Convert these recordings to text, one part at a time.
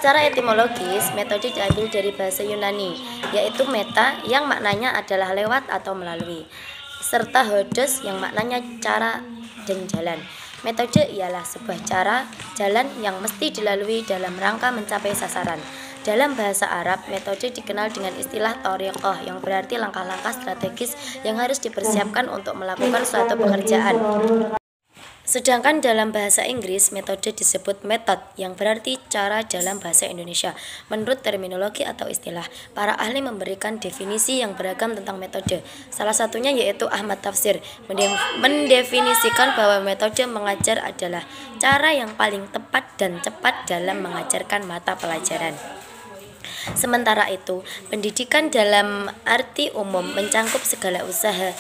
Secara etimologis, metode diambil dari bahasa Yunani, yaitu meta yang maknanya adalah lewat atau melalui, serta hodos yang maknanya cara dan jalan. Metode ialah sebuah cara, jalan yang mesti dilalui dalam rangka mencapai sasaran. Dalam bahasa Arab, metode dikenal dengan istilah thoriqah yang berarti langkah-langkah strategis yang harus dipersiapkan untuk melakukan suatu pekerjaan. Sedangkan dalam bahasa Inggris, metode disebut method yang berarti cara dalam bahasa Indonesia. Menurut terminologi atau istilah, para ahli memberikan definisi yang beragam tentang metode. Salah satunya yaitu Ahmad Tafsir mendefinisikan bahwa metode mengajar adalah cara yang paling tepat dan cepat dalam mengajarkan mata pelajaran. Sementara itu, pendidikan dalam arti umum mencangkup segala usaha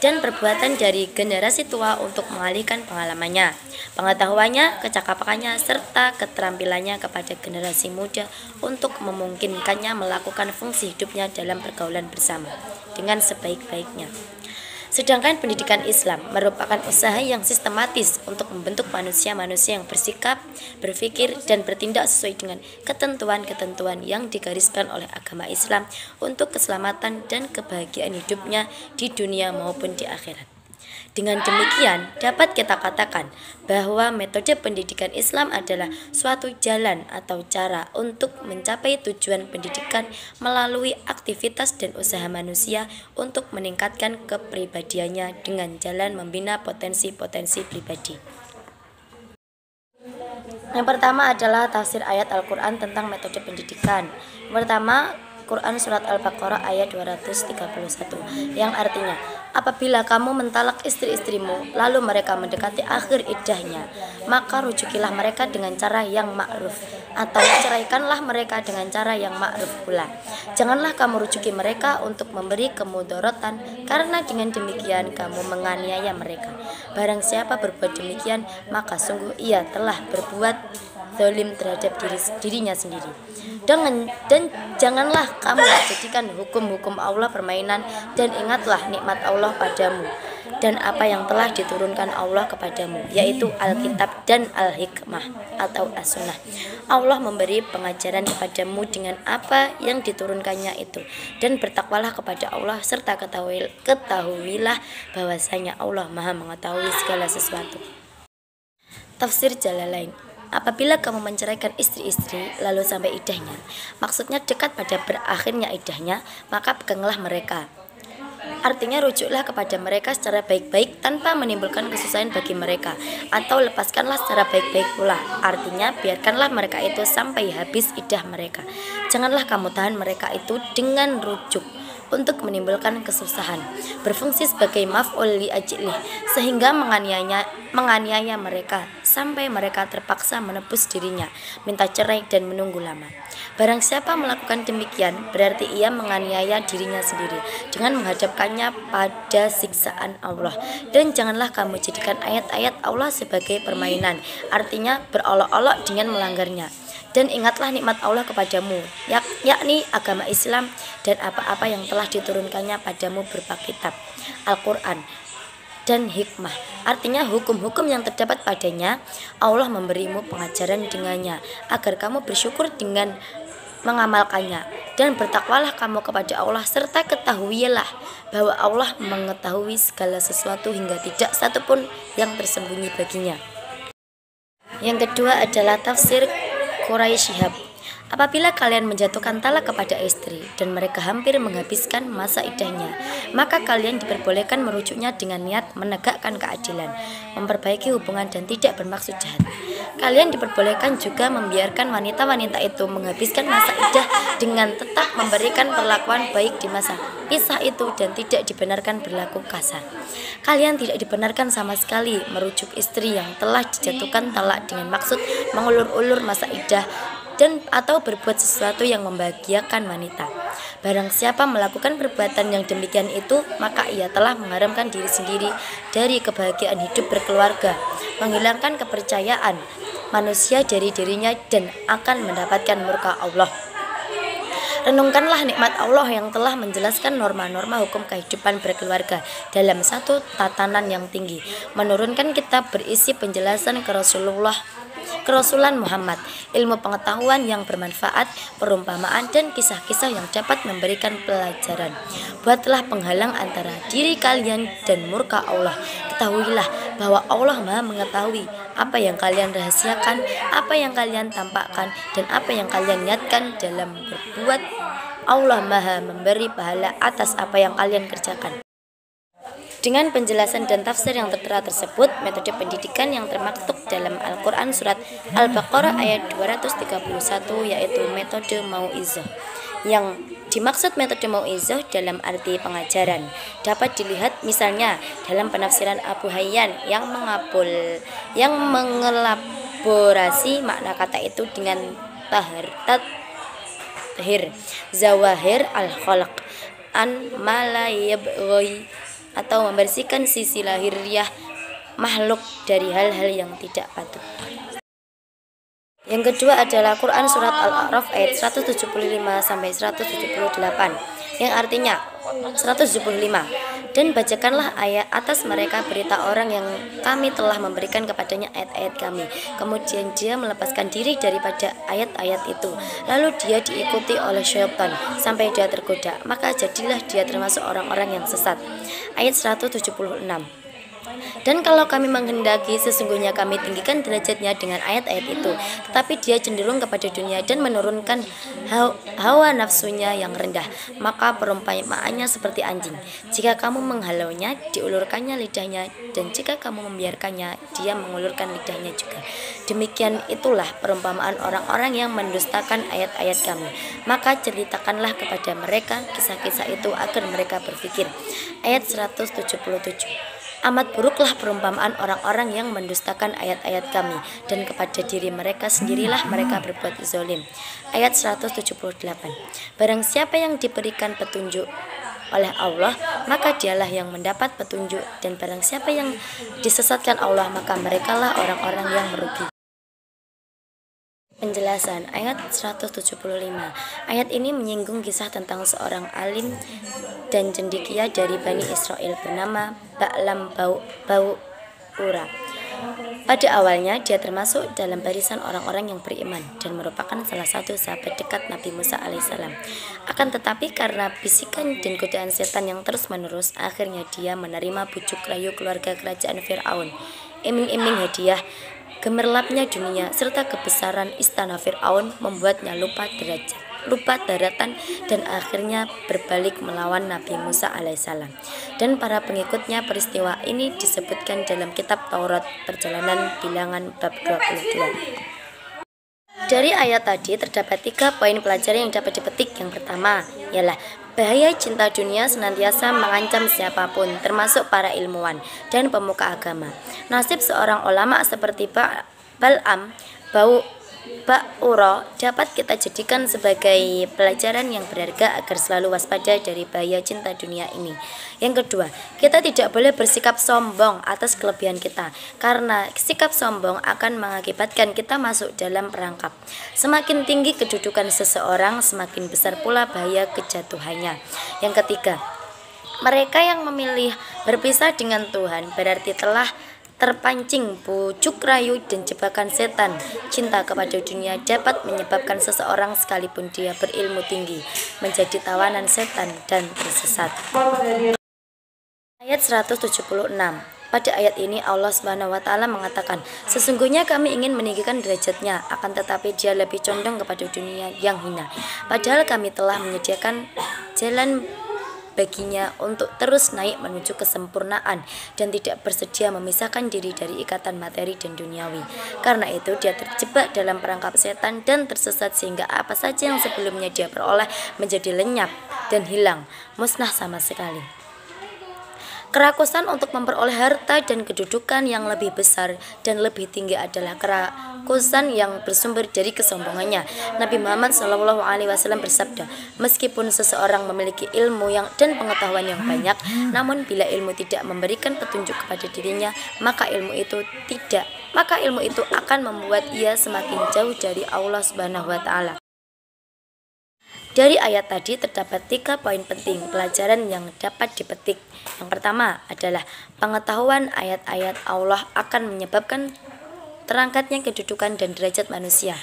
dan perbuatan dari generasi tua untuk mengalihkan pengalamannya, pengetahuannya, kecakapannya, serta keterampilannya kepada generasi muda untuk memungkinkannya melakukan fungsi hidupnya dalam pergaulan bersama dengan sebaik-baiknya. Sedangkan pendidikan Islam merupakan usaha yang sistematis untuk membentuk manusia-manusia yang bersikap, berpikir, dan bertindak sesuai dengan ketentuan-ketentuan yang digariskan oleh agama Islam untuk keselamatan dan kebahagiaan hidupnya di dunia maupun di akhirat. Dengan demikian, dapat kita katakan bahwa metode pendidikan Islam adalah suatu jalan atau cara untuk mencapai tujuan pendidikan melalui aktivitas dan usaha manusia untuk meningkatkan kepribadiannya dengan jalan membina potensi-potensi pribadi. Yang pertama adalah tafsir ayat Al-Quran tentang metode pendidikan. Yang pertama, Quran Surat Al-Baqarah ayat 231 yang artinya, apabila kamu mentalak istri-istrimu lalu mereka mendekati akhir iddahnya, maka rujukilah mereka dengan cara yang ma'ruf, atau ceraikanlah mereka dengan cara yang ma'ruf pula. Janganlah kamu rujuki mereka untuk memberi kemudorotan, karena dengan demikian kamu menganiaya mereka. Barang siapa berbuat demikian, maka sungguh ia telah berbuat zalim terhadap dirinya sendiri. Dan janganlah kamu jadikan hukum-hukum Allah permainan, dan ingatlah nikmat Allah padamu dan apa yang telah diturunkan Allah kepadamu, yaitu Alkitab dan Al-Hikmah atau As-Sunnah. Allah memberi pengajaran kepadamu dengan apa yang diturunkannya itu, dan bertakwalah kepada Allah, serta ketahuilah bahwasanya Allah Maha mengetahui segala sesuatu. Tafsir Jalalain. Apabila kamu menceraikan istri-istri lalu sampai iddahnya, maksudnya dekat pada berakhirnya iddahnya, maka peganglah mereka. Artinya rujuklah kepada mereka secara baik-baik tanpa menimbulkan kesusahan bagi mereka, atau lepaskanlah secara baik-baik pula. Artinya biarkanlah mereka itu sampai habis iddah mereka. Janganlah kamu tahan mereka itu dengan rujuk untuk menimbulkan kesusahan, berfungsi sebagai maf'ul li ajlih, sehingga menganiaya mereka sampai mereka terpaksa menebus dirinya, minta cerai dan menunggu lama. Barang siapa melakukan demikian, berarti ia menganiaya dirinya sendiri dengan menghadapkannya pada siksaan Allah. Dan janganlah kamu jadikan ayat-ayat Allah sebagai permainan, artinya berolok-olok dengan melanggarnya. Dan ingatlah nikmat Allah kepadamu, yakni agama Islam dan apa-apa yang telah diturunkannya padamu berupa kitab, Al-Quran, dan hikmah. Artinya hukum-hukum yang terdapat padanya. Allah memberimu pengajaran dengannya agar kamu bersyukur dengan mengamalkannya, dan bertakwalah kamu kepada Allah, serta ketahuilah bahwa Allah mengetahui segala sesuatu hingga tidak satupun yang tersembunyi baginya. Yang kedua adalah tafsir Quraisy Shihab. Apabila kalian menjatuhkan talak kepada istri dan mereka hampir menghabiskan masa iddahnya, maka kalian diperbolehkan merujuknya dengan niat menegakkan keadilan, memperbaiki hubungan dan tidak bermaksud jahat. Kalian diperbolehkan juga membiarkan wanita-wanita itu menghabiskan masa iddah dengan tetap memberikan perlakuan baik di masa pisah itu dan tidak dibenarkan berlaku kasar. Kalian tidak dibenarkan sama sekali merujuk istri yang telah dijatuhkan talak dengan maksud mengulur-ulur masa iddah dan atau berbuat sesuatu yang membahagiakan wanita. Barang siapa melakukan perbuatan yang demikian itu, maka ia telah mengharamkan diri sendiri dari kebahagiaan hidup berkeluarga, menghilangkan kepercayaan manusia dari dirinya, dan akan mendapatkan murka Allah. Renungkanlah nikmat Allah yang telah menjelaskan norma-norma hukum kehidupan berkeluarga dalam satu tatanan yang tinggi, menurunkan kitab berisi penjelasan ke Rasulullah kerasulan Muhammad, ilmu pengetahuan yang bermanfaat, perumpamaan dan kisah-kisah yang dapat memberikan pelajaran. Buatlah penghalang antara diri kalian dan murka Allah. Ketahuilah bahwa Allah Maha mengetahui apa yang kalian rahasiakan, apa yang kalian tampakkan, dan apa yang kalian niatkan dalam berbuat. Allah Maha memberi pahala atas apa yang kalian kerjakan. Dengan penjelasan dan tafsir yang tertera tersebut, metode pendidikan yang termaktub dalam Al-Quran Surat Al-Baqarah ayat 231 yaitu metode mau'izah. Yang dimaksud metode mau'izah dalam arti pengajaran dapat dilihat misalnya dalam penafsiran Abu Hayyan yang mengelaborasi makna kata itu dengan tahir zawahir al-khalq an malayabghi atau membersihkan sisi lahiriah makhluk dari hal-hal yang tidak patut. Yang kedua adalah Quran Surat Al-A'raf ayat 175 sampai 178 yang artinya 175. Dan bacakanlah ayat atas mereka berita orang yang kami telah memberikan kepadanya ayat-ayat kami. Kemudian dia melepaskan diri daripada ayat-ayat itu. Lalu dia diikuti oleh syaitan sampai dia tergoda. Maka jadilah dia termasuk orang-orang yang sesat. Ayat 176. Dan kalau kami menghendaki, sesungguhnya kami tinggikan derajatnya dengan ayat-ayat itu. Tetapi dia cenderung kepada dunia dan menurunkan hawa nafsunya yang rendah. Maka perumpamaannya seperti anjing. Jika kamu menghalaunya, diulurkannya lidahnya. Dan jika kamu membiarkannya, dia mengulurkan lidahnya juga. Demikian itulah perumpamaan orang-orang yang mendustakan ayat-ayat kami. Maka ceritakanlah kepada mereka kisah-kisah itu agar mereka berpikir. Ayat 177. Amat buruklah perumpamaan orang-orang yang mendustakan ayat-ayat kami, dan kepada diri mereka sendirilah mereka berbuat zalim. Ayat 178. Barang siapa yang diberikan petunjuk oleh Allah, maka dialah yang mendapat petunjuk, dan barang siapa yang disesatkan Allah, maka merekalah orang-orang yang merugi. Penjelasan ayat 175. Ayat ini menyinggung kisah tentang seorang alim dan cendekia dari Bani Israel bernama Ba'lam Ba'ura. Pada awalnya dia termasuk dalam barisan orang-orang yang beriman dan merupakan salah satu sahabat dekat Nabi Musa alaihissalam. Akan tetapi karena bisikan dan godaan setan yang terus-menerus, akhirnya dia menerima bujuk rayu keluarga kerajaan Fir'aun. Iming-iming hadiah, gemerlapnya dunia, serta kebesaran istana Fir'aun membuatnya lupa daratan dan akhirnya berbalik melawan Nabi Musa alaihissalam dan para pengikutnya. Peristiwa ini disebutkan dalam kitab Taurat Perjalanan Bilangan bab 22. Dari ayat tadi terdapat 3 poin pelajaran yang dapat dipetik. Yang pertama ialah bahaya cinta dunia senantiasa mengancam siapapun, termasuk para ilmuwan dan pemuka agama. Nasib seorang ulama seperti Ba'lam Ba'ura dapat kita jadikan sebagai pelajaran yang berharga agar selalu waspada dari bahaya cinta dunia ini. Yang kedua, kita tidak boleh bersikap sombong atas kelebihan kita, karena sikap sombong akan mengakibatkan kita masuk dalam perangkap. Semakin tinggi kedudukan seseorang, semakin besar pula bahaya kejatuhannya. Yang ketiga, mereka yang memilih berpisah dengan Tuhan berarti telah terpancing bujuk rayu dan jebakan setan. Cinta kepada dunia dapat menyebabkan seseorang sekalipun dia berilmu tinggi menjadi tawanan setan dan tersesat. Ayat 176. Pada ayat ini Allah Subhanahu wa taala mengatakan, sesungguhnya kami ingin meninggikan derajatnya, akan tetapi dia lebih condong kepada dunia yang hina. Padahal kami telah menyediakan jalan baginya untuk terus naik menuju kesempurnaan dan tidak bersedia memisahkan diri dari ikatan materi dan duniawi. Karena itu dia terjebak dalam perangkap setan dan tersesat sehingga apa saja yang sebelumnya dia peroleh menjadi lenyap dan hilang, musnah sama sekali. Kerakusan untuk memperoleh harta dan kedudukan yang lebih besar dan lebih tinggi adalah kerakusan yang bersumber dari kesombongannya. Nabi Muhammad SAW bersabda, meskipun seseorang memiliki ilmu dan pengetahuan yang banyak, namun bila ilmu tidak memberikan petunjuk kepada dirinya, maka ilmu itu akan membuat ia semakin jauh dari Allah Subhanahu wa taala. Dari ayat tadi terdapat 3 poin penting pelajaran yang dapat dipetik. Yang pertama adalah pengetahuan ayat-ayat Allah akan menyebabkan terangkatnya kedudukan dan derajat manusia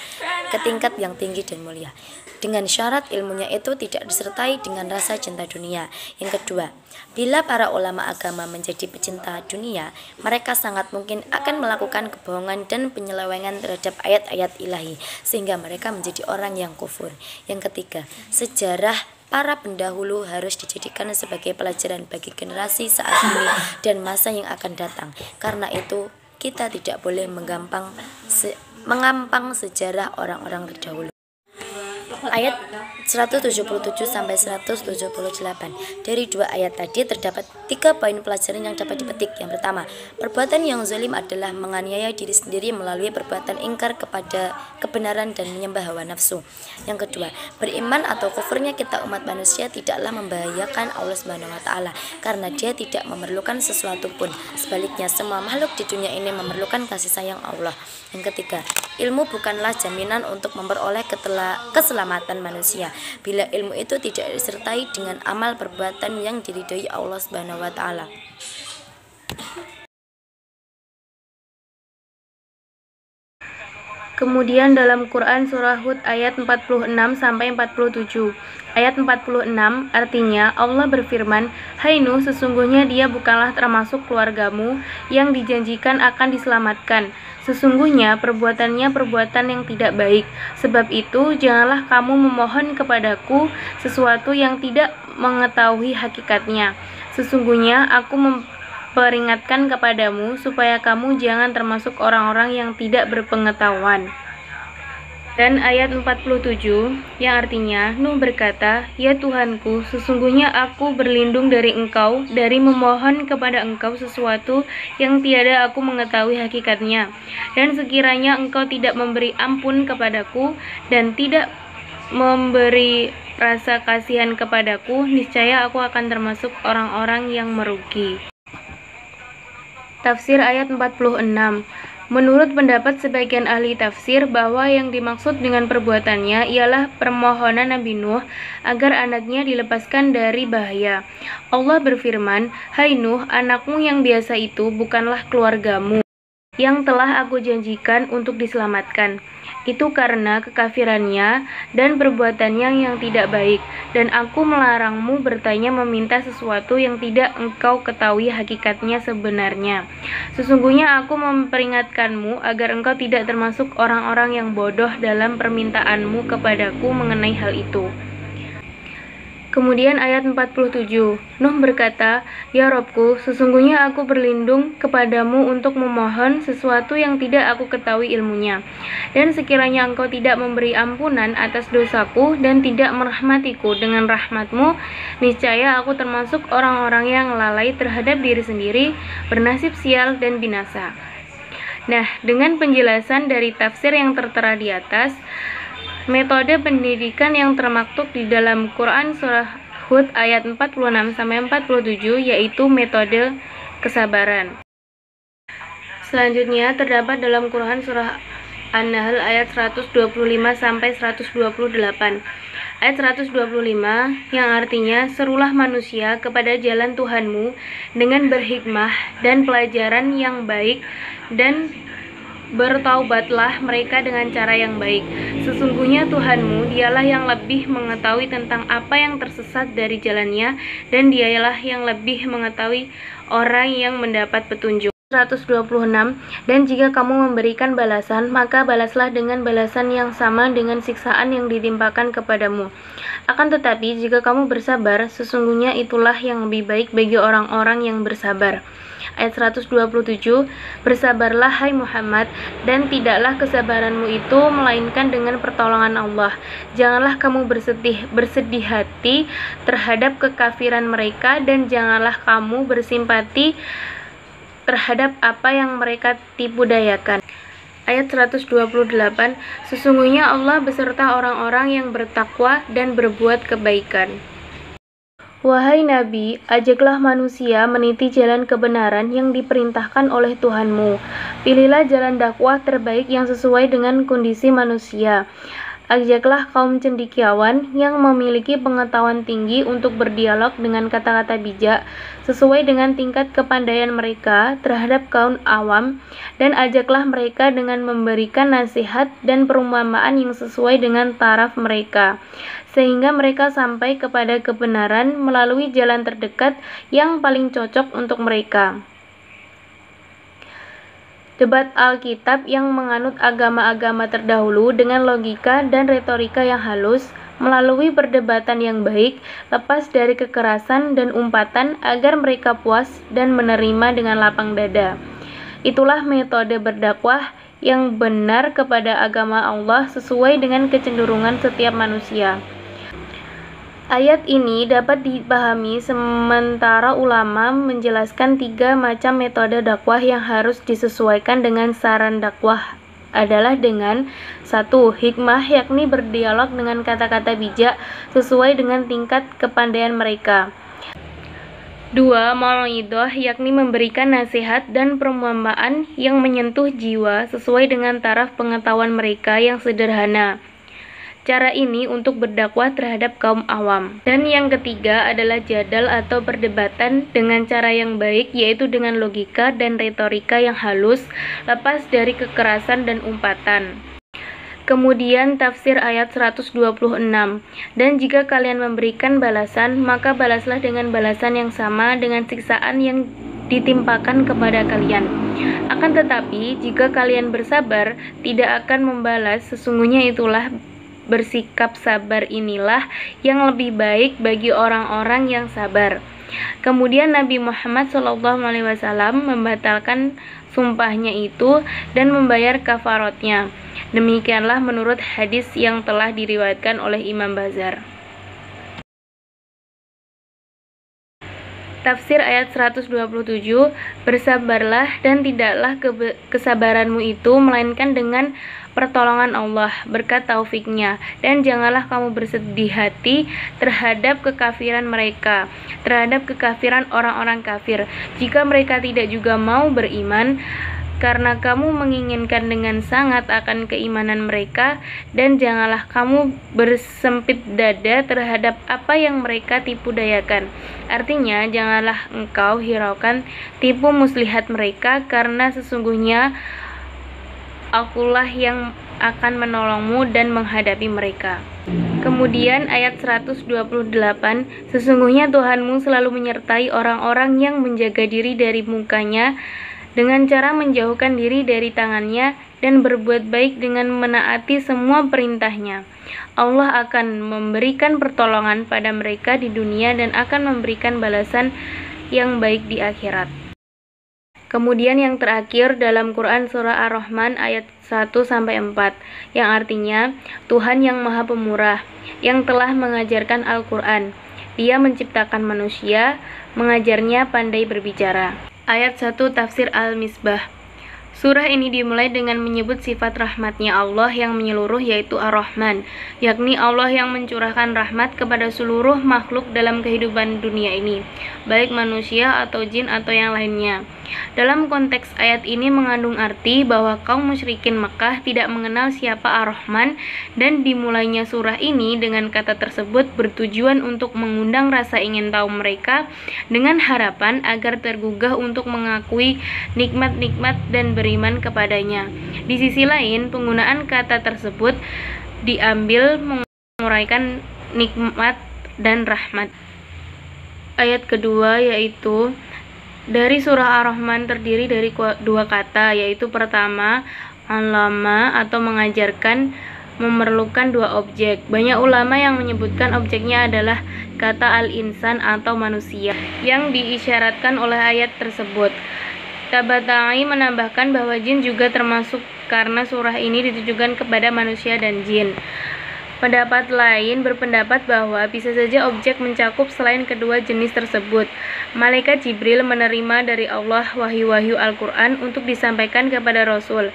ke tingkat yang tinggi dan mulia. Dengan syarat ilmunya itu tidak disertai dengan rasa cinta dunia. Yang kedua, bila para ulama agama menjadi pecinta dunia, mereka sangat mungkin akan melakukan kebohongan dan penyelewengan terhadap ayat-ayat ilahi, sehingga mereka menjadi orang yang kufur. Yang ketiga, sejarah para pendahulu harus dijadikan sebagai pelajaran bagi generasi saat ini dan masa yang akan datang. Karena itu, kita tidak boleh mengampang sejarah orang-orang terdahulu. Ayat 177 sampai 178. Dari dua ayat tadi terdapat 3 poin pelajaran yang dapat dipetik. Yang pertama, perbuatan yang zalim adalah menganiaya diri sendiri melalui perbuatan ingkar kepada kebenaran dan menyembah hawa nafsu. Yang kedua, beriman atau kufurnya kita umat manusia tidaklah membahayakan Allah Subhanahu wa taala karena Dia tidak memerlukan sesuatu pun. Sebaliknya, semua makhluk di dunia ini memerlukan kasih sayang Allah. Yang ketiga, ilmu bukanlah jaminan untuk memperoleh keselamatan manusia bila ilmu itu tidak disertai dengan amal perbuatan yang diridhoi Allah Subhanahu wa taala. Kemudian dalam Quran surah Hud ayat 46 sampai 47. Ayat 46 artinya Allah berfirman, "Hai Nuh, sesungguhnya dia bukanlah termasuk keluargamu yang dijanjikan akan diselamatkan. Sesungguhnya perbuatannya perbuatan yang tidak baik. Sebab itu janganlah kamu memohon kepadaku sesuatu yang tidak mengetahui hakikatnya. Sesungguhnya aku memperingatkan kepadamu supaya kamu jangan termasuk orang-orang yang tidak berpengetahuan." Dan ayat 47 yang artinya Nuh berkata, "Ya Tuhanku, sesungguhnya aku berlindung dari Engkau dari memohon kepada Engkau sesuatu yang tiada aku mengetahui hakikatnya. Dan sekiranya Engkau tidak memberi ampun kepadaku dan tidak memberi rasa kasihan kepadaku, niscaya aku akan termasuk orang-orang yang merugi." Tafsir ayat 46. Menurut pendapat sebagian ahli tafsir bahwa yang dimaksud dengan perbuatannya ialah permohonan Nabi Nuh agar anaknya dilepaskan dari bahaya. Allah berfirman, "Hai Nuh, anakmu yang biasa itu bukanlah keluargamu yang telah aku janjikan untuk diselamatkan. Itu karena kekafirannya dan perbuatannya yang tidak baik, dan aku melarangmu bertanya meminta sesuatu yang tidak engkau ketahui hakikatnya sebenarnya. Sesungguhnya aku memperingatkanmu agar engkau tidak termasuk orang-orang yang bodoh dalam permintaanmu kepadaku mengenai hal itu." Kemudian ayat 47, Nuh berkata, "Ya Robku, sesungguhnya aku berlindung kepadamu untuk memohon sesuatu yang tidak aku ketahui ilmunya. Dan sekiranya engkau tidak memberi ampunan atas dosaku dan tidak merahmatiku dengan rahmatmu, niscaya aku termasuk orang-orang yang lalai terhadap diri sendiri, bernasib sial dan binasa." Nah, dengan penjelasan dari tafsir yang tertera di atas, metode pendidikan yang termaktub di dalam Quran surah Hud ayat 46 sampai 47 yaitu metode kesabaran. Selanjutnya terdapat dalam Quran surah An-Nahl ayat 125 sampai 128. Ayat 125 yang artinya, "Serulah manusia kepada jalan Tuhanmu dengan berhikmah dan pelajaran yang baik, dan bertaubatlah mereka dengan cara yang baik. Sesungguhnya Tuhanmu, Dialah yang lebih mengetahui tentang apa yang tersesat dari jalannya, dan Dialah yang lebih mengetahui orang yang mendapat petunjuk." 126. Dan jika kamu memberikan balasan, maka balaslah dengan balasan yang sama dengan siksaan yang ditimpakan kepadamu. Akan tetapi jika kamu bersabar, sesungguhnya itulah yang lebih baik bagi orang-orang yang bersabar. Ayat 127, "Bersabarlah hai Muhammad, dan tidaklah kesabaranmu itu melainkan dengan pertolongan Allah. Janganlah kamu bersedih hati terhadap kekafiran mereka, dan janganlah kamu bersimpati terhadap apa yang mereka tipu dayakan." Ayat 128, "Sesungguhnya Allah beserta orang-orang yang bertakwa dan berbuat kebaikan." Wahai Nabi, ajaklah manusia meniti jalan kebenaran yang diperintahkan oleh Tuhanmu. Pilihlah jalan dakwah terbaik yang sesuai dengan kondisi manusia. Ajaklah kaum cendekiawan yang memiliki pengetahuan tinggi untuk berdialog dengan kata-kata bijak sesuai dengan tingkat kepandaian mereka terhadap kaum awam, dan ajaklah mereka dengan memberikan nasihat dan perumpamaan yang sesuai dengan taraf mereka, sehingga mereka sampai kepada kebenaran melalui jalan terdekat yang paling cocok untuk mereka. Debat Alkitab yang menganut agama-agama terdahulu dengan logika dan retorika yang halus, melalui perdebatan yang baik, lepas dari kekerasan dan umpatan agar mereka puas dan menerima dengan lapang dada. Itulah metode berdakwah yang benar kepada agama Allah sesuai dengan kecenderungan setiap manusia. Ayat ini dapat dipahami sementara ulama menjelaskan 3 macam metode dakwah yang harus disesuaikan dengan saran dakwah adalah dengan 1. Hikmah, yakni berdialog dengan kata-kata bijak sesuai dengan tingkat kepandaian mereka. 2. Mau'idhah, yakni memberikan nasihat dan perumpamaan yang menyentuh jiwa sesuai dengan taraf pengetahuan mereka yang sederhana. Cara ini untuk berdakwah terhadap kaum awam. Dan yang ketiga adalah jadal atau perdebatan dengan cara yang baik, yaitu dengan logika dan retorika yang halus, lepas dari kekerasan dan umpatan. Kemudian tafsir ayat 126. Dan jika kalian memberikan balasan, maka balaslah dengan balasan yang sama dengan siksaan yang ditimpakan kepada kalian. Akan tetapi, jika kalian bersabar, tidak akan membalas, sesungguhnya itulah bersikap sabar inilah yang lebih baik bagi orang-orang yang sabar. Kemudian Nabi Muhammad SAW membatalkan sumpahnya itu dan membayar kafaratnya. Demikianlah menurut hadis yang telah diriwayatkan oleh Imam Bazar. Tafsir ayat 127, bersabarlah dan tidaklah kesabaranmu itu melainkan dengan pertolongan Allah berkat taufiknya, dan janganlah kamu bersedih hati terhadap kekafiran mereka, terhadap kekafiran orang-orang kafir, jika mereka tidak juga mau beriman, karena kamu menginginkan dengan sangat akan keimanan mereka, dan janganlah kamu bersempit dada terhadap apa yang mereka tipu dayakan. Artinya, janganlah engkau hiraukan tipu muslihat mereka, karena sesungguhnya Akulah yang akan menolongmu dan menghadapi mereka. Kemudian ayat 128, sesungguhnya Tuhanmu selalu menyertai orang-orang yang menjaga diri dari mukanya dengan cara menjauhkan diri dari tangannya dan berbuat baik dengan menaati semua perintahnya. Allah akan memberikan pertolongan pada mereka di dunia dan akan memberikan balasan yang baik di akhirat. Kemudian yang terakhir dalam Quran surah Ar-Rahman ayat 1-4 yang artinya Tuhan yang Maha Pemurah yang telah mengajarkan Al-Quran. Dia menciptakan manusia, mengajarnya pandai berbicara. Ayat 1 Tafsir Al-Misbah. Surah ini dimulai dengan menyebut sifat rahmatnya Allah yang menyeluruh, yaitu Ar-Rahman, yakni Allah yang mencurahkan rahmat kepada seluruh makhluk dalam kehidupan dunia ini, baik manusia atau jin atau yang lainnya. Dalam konteks ayat ini mengandung arti bahwa kaum musyrikin Mekah tidak mengenal siapa Ar-Rahman, dan dimulainya surah ini dengan kata tersebut bertujuan untuk mengundang rasa ingin tahu mereka dengan harapan agar tergugah untuk mengakui nikmat-nikmat dan beriman kepadanya. Di sisi lain, penggunaan kata tersebut diambil menguraikan nikmat dan rahmat. Ayat kedua yaitu dari surah Ar-Rahman terdiri dari 2 kata, yaitu pertama, allama atau mengajarkan, memerlukan 2 objek. Banyak ulama yang menyebutkan objeknya adalah kata al-insan atau manusia yang diisyaratkan oleh ayat tersebut. Tabata'i menambahkan bahwa jin juga termasuk karena surah ini ditujukan kepada manusia dan jin. Pendapat lain berpendapat bahwa bisa saja objek mencakup selain kedua jenis tersebut. Malaikat Jibril menerima dari Allah wahyu-wahyu Al-Quran untuk disampaikan kepada Rasul,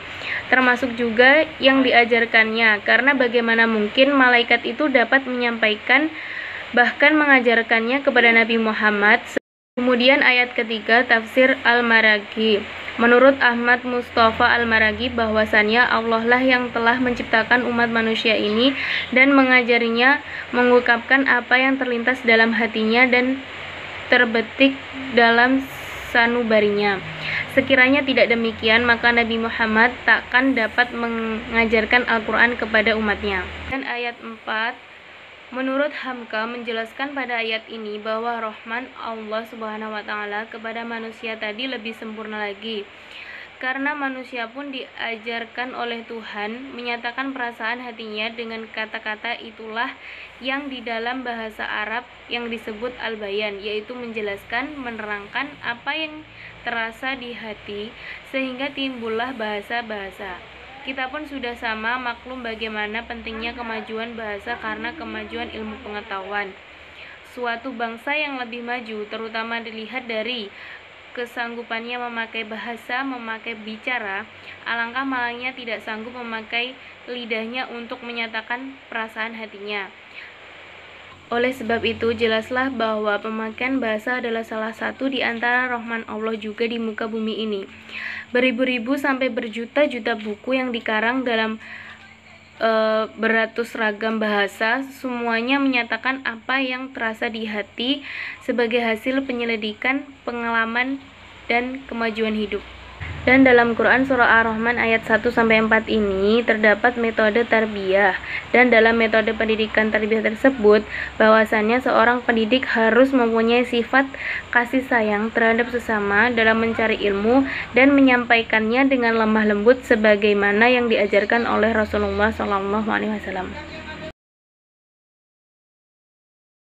termasuk juga yang diajarkannya, karena bagaimana mungkin malaikat itu dapat menyampaikan bahkan mengajarkannya kepada Nabi Muhammad. Kemudian ayat ketiga Tafsir Al-Maraghi. Menurut Ahmad Mustafa Al-Maraghi bahwasannya Allah lah yang telah menciptakan umat manusia ini dan mengajarinya mengungkapkan apa yang terlintas dalam hatinya dan terbetik dalam sanubarinya. Sekiranya tidak demikian, maka Nabi Muhammad takkan dapat mengajarkan Al-Quran kepada umatnya. Dan ayat 4, menurut Hamka menjelaskan pada ayat ini bahwa rahman Allah Subhanahu wa taala kepada manusia tadi lebih sempurna lagi. Karena manusia pun diajarkan oleh Tuhan menyatakan perasaan hatinya dengan kata-kata itulah yang di dalam bahasa Arab yang disebut al-bayan, yaitu menjelaskan, menerangkan apa yang terasa di hati sehingga timbullah bahasa-bahasa. Kita pun sudah sama maklum bagaimana pentingnya kemajuan bahasa karena kemajuan ilmu pengetahuan. Suatu bangsa yang lebih maju terutama dilihat dari kesanggupannya memakai bahasa, memakai bicara, alangkah malangnya tidak sanggup memakai lidahnya untuk menyatakan perasaan hatinya. Oleh sebab itu, jelaslah bahwa pemakaian bahasa adalah salah satu di antara rahman Allah juga di muka bumi ini. Beribu-ribu sampai berjuta-juta buku yang dikarang dalam beratus ragam bahasa, semuanya menyatakan apa yang terasa di hati sebagai hasil penyelidikan, pengalaman, dan kemajuan hidup. Dan dalam Quran surah Ar-Rahman ayat 1-4 ini terdapat metode tarbiyah, dan dalam metode pendidikan tarbiyah tersebut bahwasannya seorang pendidik harus mempunyai sifat kasih sayang terhadap sesama dalam mencari ilmu dan menyampaikannya dengan lemah lembut sebagaimana yang diajarkan oleh Rasulullah SAW.